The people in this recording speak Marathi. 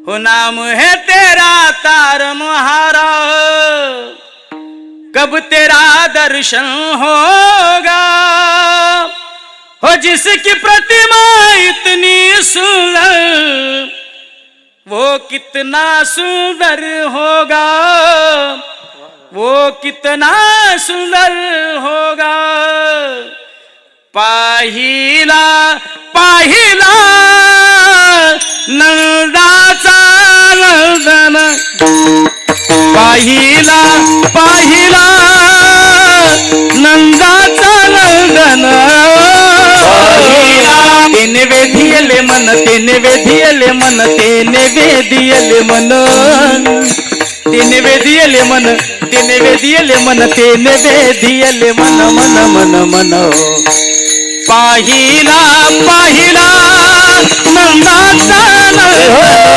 हो नाम है तेरा तारनहारा, कब तेरा दर्शन होगा। हो जिसकी प्रतिमा इतनी सुंदर, वो कितना सुंदर होगा, वो कितना सुंदर होगा। पाहिला पाहिला नंदाचा नंदन, पाहिला पाहिला नंदाचा नंदन। तेने वेधियले मन, तेने वेधियले मन, तेने वेधियले मन, तेने वेधियले मन, तेने वेधियले मन, तेने वेधियले मन मन मन मन। पाहिला पाहिला नंदाचा नंदन।